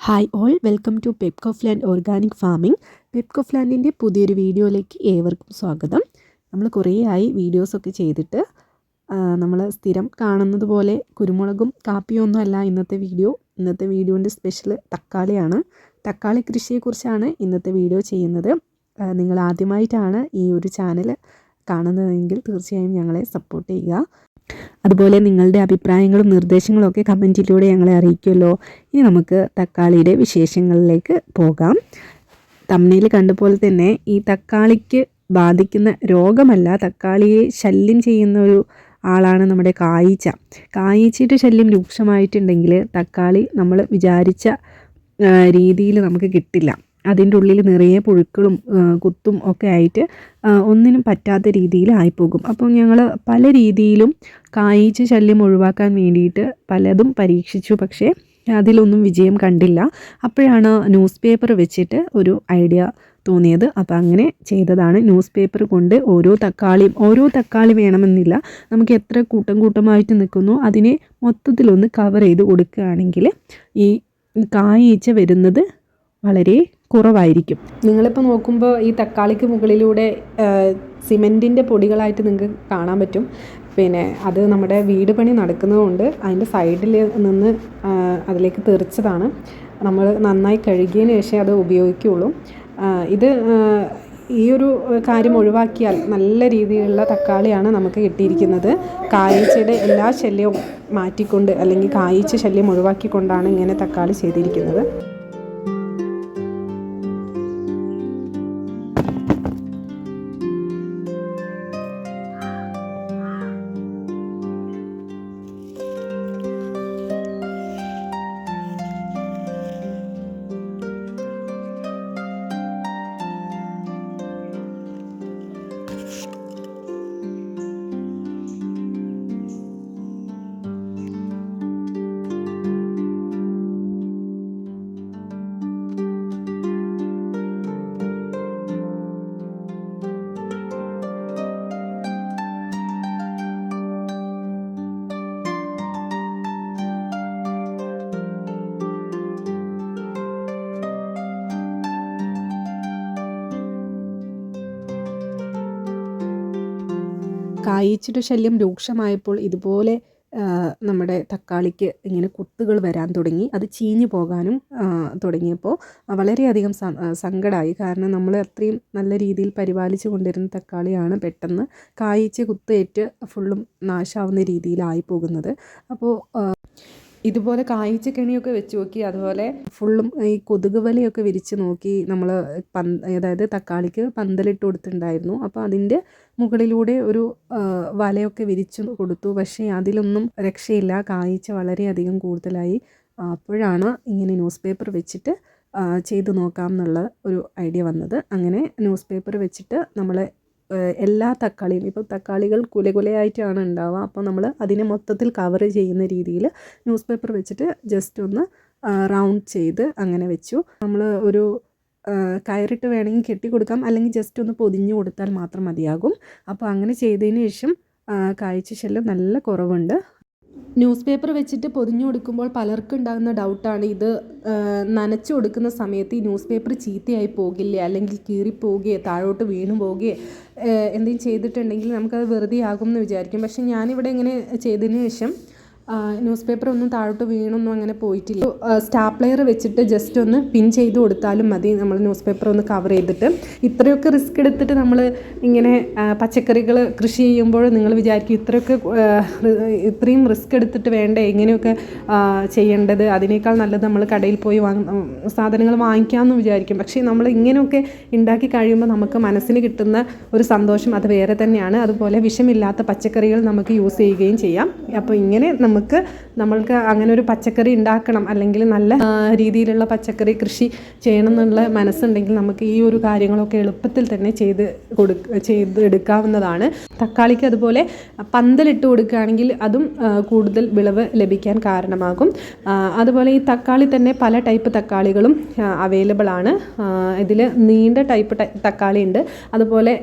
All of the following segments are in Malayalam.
Hi all, welcome to Pepcoffland organic farming. പെപ്കോഫ്ലാൻഡിൻ്റെ പുതിയൊരു വീഡിയോയിലേക്ക് ഏവർക്കും സ്വാഗതം. നമ്മൾ കുറേയായി വീഡിയോസൊക്കെ ചെയ്തിട്ട് നമ്മൾ സ്ഥിരം കാണുന്നത് പോലെ കുരുമുളകും കാപ്പിയും ഒന്നും അല്ല ഇന്നത്തെ വീഡിയോൻ്റെ സ്പെഷ്യൽ തക്കാളിയാണ്. തക്കാളി കൃഷിയെക്കുറിച്ചാണ് ഇന്നത്തെ വീഡിയോ ചെയ്യുന്നത്. നിങ്ങൾ ആദ്യമായിട്ടാണ് ഈ ഒരു ചാനൽ കാണുന്നതെങ്കിൽ തീർച്ചയായും ഞങ്ങളെ സപ്പോർട്ട് ചെയ്യുക. അതുപോലെ നിങ്ങളുടെ അഭിപ്രായങ്ങളും നിർദ്ദേശങ്ങളും ഒക്കെ കമൻറ്റിലൂടെ ഞങ്ങളെ അറിയിക്കുമല്ലോ. ഇനി നമുക്ക് തക്കാളിയുടെ വിശേഷങ്ങളിലേക്ക് പോകാം. തമ്മിൽ കണ്ടപോലെ തന്നെ ഈ തക്കാളിക്ക് ബാധിക്കുന്ന രോഗമല്ല, തക്കാളിയെ ശല്യം ചെയ്യുന്ന ഒരു ആളാണ് നമ്മുടെ കായീച്ചയുടെ ശല്യം രൂക്ഷമായിട്ടുണ്ടെങ്കിൽ തക്കാളി നമ്മൾ വിചാരിച്ച രീതിയിൽ നമുക്ക് കിട്ടില്ല. അതിൻ്റെ ഉള്ളിൽ നിറയെ പുഴുക്കളും കുത്തും ഒക്കെ ആയിട്ട് ഒന്നിനും പറ്റാത്ത രീതിയിൽ ആയിപ്പോകും. അപ്പോൾ ഞങ്ങൾ പല രീതിയിലും കായീച്ച ശല്യം ഒഴിവാക്കാൻ വേണ്ടിയിട്ട് പലതും പരീക്ഷിച്ചു, പക്ഷേ അതിലൊന്നും വിജയം കണ്ടില്ല. അപ്പോഴാണ് ന്യൂസ് പേപ്പർ വെച്ചിട്ട് ഒരു ഐഡിയ തോന്നിയത്. അപ്പോൾ അങ്ങനെ ചെയ്തതാണ്. ന്യൂസ് പേപ്പർ കൊണ്ട് ഓരോ തക്കാളി വേണമെന്നില്ല, നമുക്ക് എത്ര കൂട്ടമായിട്ട് നിൽക്കുന്നു അതിനെ മൊത്തത്തിലൊന്ന് കവർ ചെയ്ത് കൊടുക്കുകയാണെങ്കിൽ ഈ കായീച്ച വരുന്നത് വളരെ കുറവായിരിക്കും. നിങ്ങളിപ്പോൾ നോക്കുമ്പോൾ ഈ തക്കാളിക്ക് മുകളിലൂടെ സിമെൻറ്റിൻ്റെ പൊടികളായിട്ട് നിങ്ങൾക്ക് കാണാൻ പറ്റും. പിന്നെ അത് നമ്മുടെ വീട് പണി നടക്കുന്നതുകൊണ്ട് അതിൻ്റെ സൈഡിൽ നിന്ന് അതിലേക്ക് തെറിച്ചതാണ്. നമ്മൾ നന്നായി കഴുകിയതിന് ശേഷം അത് ഉപയോഗിക്കുകയുള്ളൂ. ഈ ഒരു കാര്യം ഒഴിവാക്കിയാൽ നല്ല രീതിയിലുള്ള തക്കാളിയാണ് നമുക്ക് കിട്ടിയിരിക്കുന്നത്. കായീച്ചയുടെ എല്ലാ ശല്യവും മാറ്റിക്കൊണ്ട്, അല്ലെങ്കിൽ കായീച്ച ശല്യം ഒഴിവാക്കിക്കൊണ്ടാണ് ഇങ്ങനെ തക്കാളി ചെയ്തിരിക്കുന്നത്. കായീച്ചയുടെ ശല്യം രൂക്ഷമായപ്പോൾ ഇതുപോലെ നമ്മുടെ തക്കാളിക്ക് ഇങ്ങനെ കുത്തുകൾ വരാൻ തുടങ്ങി. അത് ചീഞ്ഞു പോകാനും തുടങ്ങിയപ്പോൾ വളരെയധികം സങ്കടമായി. കാരണം നമ്മൾ അത്രയും നല്ല രീതിയിൽ പരിപാലിച്ചു കൊണ്ടിരുന്ന തക്കാളിയാണ് പെട്ടെന്ന് കായീച്ച കുത്തേറ്റ് ഫുള്ളും നാശാവുന്ന രീതിയിലായി പോകുന്നത്. അപ്പോൾ ഇതുപോലെ കായീച്ച കെണിയൊക്കെ വെച്ച് നോക്കി, അതുപോലെ ഫുള്ളും ഈ കൊതുക് വലയൊക്കെ വിരിച്ച് നോക്കി. നമ്മൾ അതായത് തക്കാളിക്ക് പന്തലിട്ട് കൊടുത്തിട്ടുണ്ടായിരുന്നു. അപ്പോൾ അതിൻ്റെ മുകളിലൂടെ ഒരു വലയൊക്കെ വിരിച്ചു കൊടുത്തു. പക്ഷേ അതിലൊന്നും രക്ഷയില്ല, കായീച്ച വളരെയധികം കൂടുതലായി. അപ്പോഴാണ് ഇങ്ങനെ ന്യൂസ് പേപ്പർ വെച്ചിട്ട് ചെയ്തു നോക്കാം എന്നുള്ള ഒരു ഐഡിയ വന്നത്. അങ്ങനെ ന്യൂസ് പേപ്പർ വെച്ചിട്ട് നമ്മൾ എല്ലാ തക്കാളിയും, ഇപ്പോൾ തക്കാളികൾ കുലയായിട്ടാണ് ഉണ്ടാവുക, അപ്പോൾ നമ്മൾ അതിനെ മൊത്തത്തിൽ കവർ ചെയ്യുന്ന രീതിയിൽ ന്യൂസ് പേപ്പർ വെച്ചിട്ട് ജസ്റ്റ് ഒന്ന് റൗണ്ട് ചെയ്ത് അങ്ങനെ വെച്ചു. നമ്മൾ ഒരു കയറിട്ട് വേണമെങ്കിൽ കെട്ടി കൊടുക്കാം, അല്ലെങ്കിൽ ജസ്റ്റ് ഒന്ന് പൊതിഞ്ഞു കൊടുത്താൽ മാത്രം മതിയാകും. അപ്പോൾ അങ്ങനെ ചെയ്തതിന് ശേഷം കായീച്ച ശല്യം നല്ല കുറവുണ്ട്. ന്യൂസ് പേപ്പർ വെച്ചിട്ട് പൊതിഞ്ഞു കൊടുക്കുമ്പോൾ പലർക്കും ഉണ്ടാകുന്ന ഡൗട്ടാണ്, ഇത് നനച്ചു കൊടുക്കുന്ന സമയത്ത് ഈ ന്യൂസ് പേപ്പർ ചീത്തയായി പോകില്ലേ, അല്ലെങ്കിൽ കീറിപ്പോവുകയോ താഴോട്ട് വീണു പോവുകയോ എന്തെങ്കിലും ചെയ്തിട്ടുണ്ടെങ്കിൽ നമുക്കത് വെറുതെ ആകും എന്ന് വിചാരിക്കും. പക്ഷേ ഞാനിവിടെ ഇങ്ങനെ ചെയ്തതിന് ശേഷം ന്യൂസ് പേപ്പർ ഒന്നും താഴോട്ട് വീണൊന്നും അങ്ങനെ പോയിട്ടില്ല. സ്റ്റാപ്ലെയർ വെച്ചിട്ട് ജസ്റ്റ് ഒന്ന് പിൻ ചെയ്ത് കൊടുത്താലും മതി, നമ്മൾ ന്യൂസ് പേപ്പർ ഒന്ന് കവർ ചെയ്തിട്ട്. ഇത്രയൊക്കെ റിസ്ക് എടുത്തിട്ട് നമ്മൾ ഇങ്ങനെ പച്ചക്കറികൾ കൃഷി ചെയ്യുമ്പോൾ നിങ്ങൾ വിചാരിക്കും ഇത്രയും റിസ്ക് എടുത്തിട്ട് വേണ്ടേ ഇങ്ങനെയൊക്കെ ചെയ്യേണ്ടത്, അതിനേക്കാൾ നല്ലത് നമ്മൾ കടയിൽ പോയി സാധനങ്ങൾ വാങ്ങിക്കാമെന്ന് വിചാരിക്കും. പക്ഷേ നമ്മൾ ഇങ്ങനെയൊക്കെ ഉണ്ടാക്കി കഴിയുമ്പോൾ നമുക്ക് മനസ്സിന് കിട്ടുന്ന ഒരു സന്തോഷം അത് വേറെ തന്നെയാണ്. അതുപോലെ വിഷമില്ലാത്ത പച്ചക്കറികൾ നമുക്ക് യൂസ് ചെയ്യുകയും ചെയ്യാം. അപ്പോൾ ഇങ്ങനെ നമ്മൾക്ക് അങ്ങനെ ഒരു പച്ചക്കറി ഉണ്ടാക്കണം, അല്ലെങ്കിൽ നല്ല രീതിയിലുള്ള പച്ചക്കറി കൃഷി ചെയ്യണം എന്നുള്ള മനസ്സുണ്ടെങ്കിൽ നമുക്ക് ഈ ഒരു കാര്യങ്ങളൊക്കെ എളുപ്പത്തിൽ തന്നെ ചെയ്തെടുക്കാവുന്നതാണ്. തക്കാളിക്ക് അതുപോലെ പന്തലിട്ട് കൊടുക്കുകയാണെങ്കിൽ അതും കൂടുതൽ വിളവ് ലഭിക്കാൻ കാരണമാകും. അതുപോലെ ഈ തക്കാളി തന്നെ പല ടൈപ്പ് തക്കാളികളും അവൈലബിൾ ആണ്. ഇതിൽ നീണ്ട ടൈപ്പ് തക്കാളി ഉണ്ട്, അതുപോലെ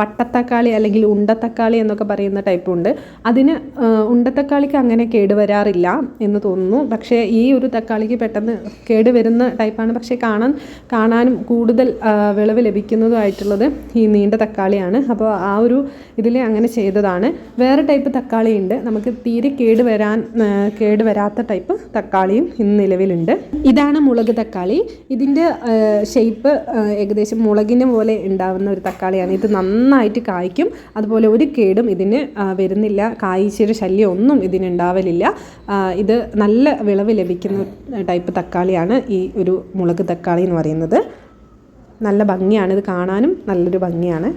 വട്ടത്തക്കാളി അല്ലെങ്കിൽ ഉണ്ടത്തക്കാളി എന്നൊക്കെ പറയുന്ന ടൈപ്പുണ്ട്. അതിന് ഉണ്ടത്തക്കാളിക്ക് അങ്ങനെ കേടുവരാറില്ല എന്ന് തോന്നുന്നു. പക്ഷേ ഈ ഒരു തക്കാളിക്ക് പെട്ടെന്ന് കേടുവരുന്ന ടൈപ്പാണ്. പക്ഷേ കാണാനും കൂടുതൽ വിളവ് ലഭിക്കുന്നതുമായിട്ടുള്ളത് ഈ നീണ്ട തക്കാളിയാണ്. അപ്പോൾ ആ ഒരു ഇതിൽ അങ്ങനെ ചെയ്തതാണ്. വേറെ ടൈപ്പ് തക്കാളിയുണ്ട്, നമുക്ക് തീരെ കേടുവരാത്ത ടൈപ്പ് തക്കാളിയും ഇന്ന് നിലവിലുണ്ട്. ഇതാണ് മുളക് തക്കാളി. ഇതിൻ്റെ ഷേപ്പ് ഏകദേശം മുളകിനെ പോലെ ഉണ്ടാവുന്ന ഒരു തക്കാളിയാണ്. ഇത് നന്നായിട്ട് കായ്ക്കും, അതുപോലെ ഒരു കേടും ഇതിന് വരുന്നില്ല. കായ്ച്ചയുടെ ശല്യം ഒന്നും ഇതിനുണ്ടാവലില്ല. ഇത് നല്ല വിളവ് ലഭിക്കുന്ന ടൈപ്പ് തക്കാളിയാണ് ഈ ഒരു മുളക് തക്കാളി എന്ന് പറയുന്നത്. നല്ല ഭംഗിയാണ്, ഇത് കാണാനും നല്ലൊരു ഭംഗിയാണ്.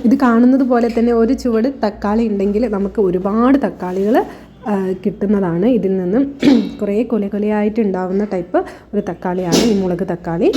ഇത് കാണുന്നത് പോലെ തന്നെ ഒരു ചുവട് തക്കാളി ഉണ്ടെങ്കിൽ നമുക്ക് ഒരുപാട് തക്കാളികൾ കിട്ടുന്നതാണ്. ഇതിൽ നിന്നും കുറേ കൊലയായിട്ട് ഉണ്ടാവുന്ന ടൈപ്പ് ഒരു തക്കാളിയാണ് ഈ മുളക് തക്കാളി.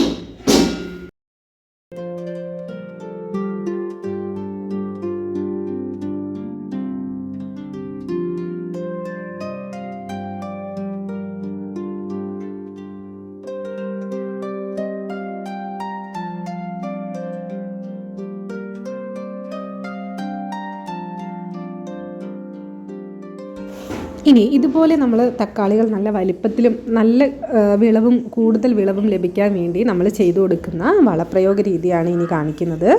ഇനി ഇതുപോലെ നമ്മൾ തക്കാളികൾ നല്ല വലിപ്പത്തിലും നല്ല കൂടുതൽ വിളവും ലഭിക്കാൻ വേണ്ടി നമ്മൾ ചെയ്തു കൊടുക്കുന്ന വളപ്രയോഗ രീതിയാണ് ഇനി കാണിക്കുന്നത്.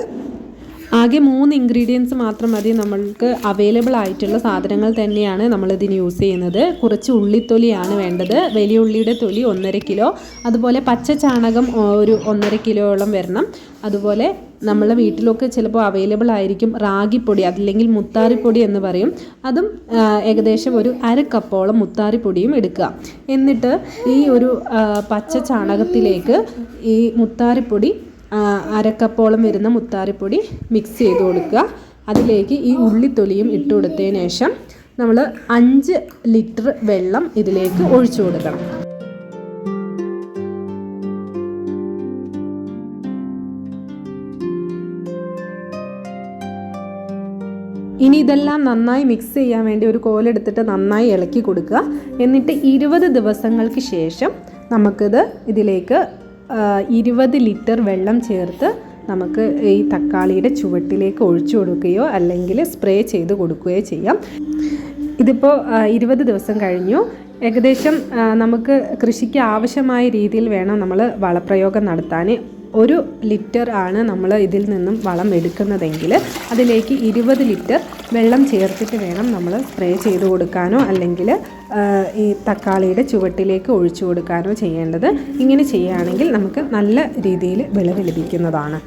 ആകെ 3 ഇൻഗ്രീഡിയൻസ് മാത്രം മതി. നമ്മൾക്ക് അവൈലബിൾ ആയിട്ടുള്ള സാധനങ്ങൾ തന്നെയാണ് നമ്മളിതിന് യൂസ് ചെയ്യുന്നത്. കുറച്ച് ഉള്ളിത്തൊലിയാണ് വേണ്ടത്. വലിയ ഉള്ളിയുടെ തൊലി 1.5 കിലോ, അതുപോലെ പച്ച ചാണകം ഒരു 1.5 കിലോയോളം വരണം. അതുപോലെ നമ്മളെ വീട്ടിലൊക്കെ ചിലപ്പോൾ അവൈലബിൾ ആയിരിക്കും റാഗിപ്പൊടി, അതല്ലെങ്കിൽ മുത്താറിപ്പൊടി എന്ന് പറയും. അതും ഏകദേശം ഒരു 1/2 കപ്പോളം മുത്താറിപ്പൊടിയും എടുക്കുക. എന്നിട്ട് ഈ ഒരു പച്ച ചാണകത്തിലേക്ക് ഈ മുത്താറിപ്പൊടി 1/2 കപ്പോളം വരുന്ന മുത്താറിപ്പൊടി മിക്സ് ചെയ്ത് കൊടുക്കുക. അതിലേക്ക് ഈ ഉള്ളിത്തൊലിയും ഇട്ട് കൊടുത്തതിന് ശേഷം നമ്മൾ 5 ലിറ്റർ വെള്ളം ഇതിലേക്ക് ഒഴിച്ചു കൊടുക്കണം. ഇനി ഇതെല്ലാം നന്നായി മിക്സ് ചെയ്യാൻ വേണ്ടി ഒരു കോലെടുത്തിട്ട് നന്നായി ഇളക്കി കൊടുക്കുക. എന്നിട്ട് 20 ദിവസങ്ങൾക്ക് ശേഷം നമുക്കിത് ഇതിലേക്ക് 20 ലിറ്റർ വെള്ളം ചേർത്ത് നമുക്ക് ഈ തക്കാളിയുടെ ചുവട്ടിലേക്ക് ഒഴിച്ചു കൊടുക്കുകയോ അല്ലെങ്കിൽ സ്പ്രേ ചെയ്ത് കൊടുക്കുകയോ ചെയ്യാം. ഇതിപ്പോൾ 20 ദിവസം കഴിഞ്ഞു. ഏകദേശം നമുക്ക് കൃഷിക്ക് ആവശ്യമായ രീതിയിൽ വേണം നമ്മൾ വളപ്രയോഗം നടത്താൻ. 1 ലിറ്റർ ആണ് നമ്മൾ ഇതിൽ നിന്നും വളം എടുക്കുന്നതെങ്കിൽ അതിലേക്ക് 20 ലിറ്റർ വെള്ളം ചേർത്തിട്ട് വേണം നമ്മൾ സ്പ്രേ ചെയ്ത് കൊടുക്കാനോ അല്ലെങ്കിൽ ഈ തക്കാളിയുടെ ചുവട്ടിലേക്ക് ഒഴിച്ചു കൊടുക്കാനോ ചെയ്യേണ്ടത്. ഇങ്ങനെ ചെയ്യുകയാണെങ്കിൽ നമുക്ക് നല്ല രീതിയിൽ വിളവ് ലഭിക്കുന്നതാണ്.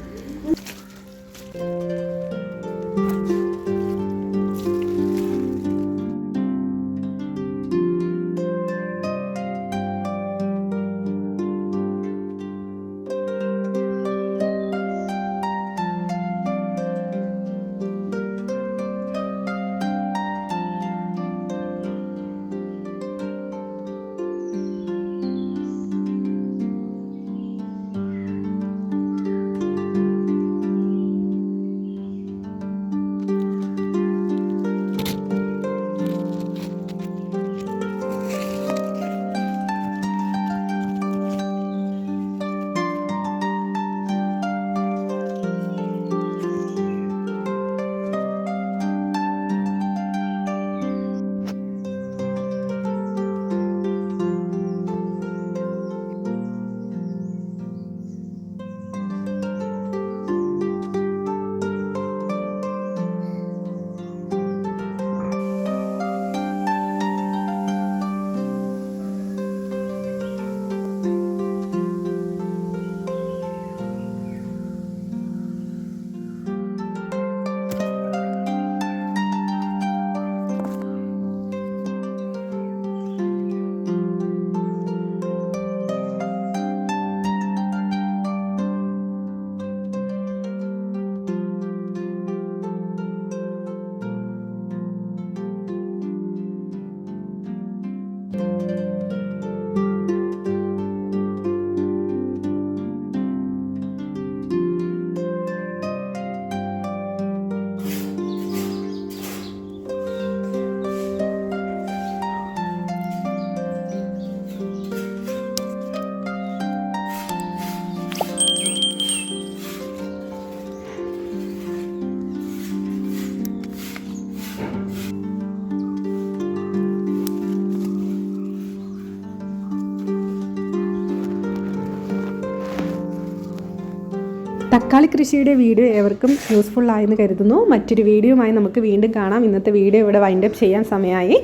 തക്കാളി കൃഷിയുടെ വീഡിയോ ഏവർക്കും യൂസ്ഫുൾ ആയെന്ന് കരുതുന്നു. മറ്റൊരു വീഡിയോയുമായി നമുക്ക് വീണ്ടും കാണാം. ഇന്നത്തെ വീഡിയോ ഇവിടെ വൈൻഡപ്പ് ചെയ്യാൻ സമയമായി.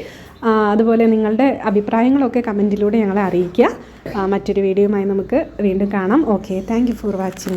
അതുപോലെ നിങ്ങളുടെ അഭിപ്രായങ്ങളൊക്കെ കമൻറ്റിലൂടെ ഞങ്ങളെ അറിയിക്കുക. മറ്റൊരു വീഡിയോയുമായി നമുക്ക് വീണ്ടും കാണാം. Okay, thank you for watching.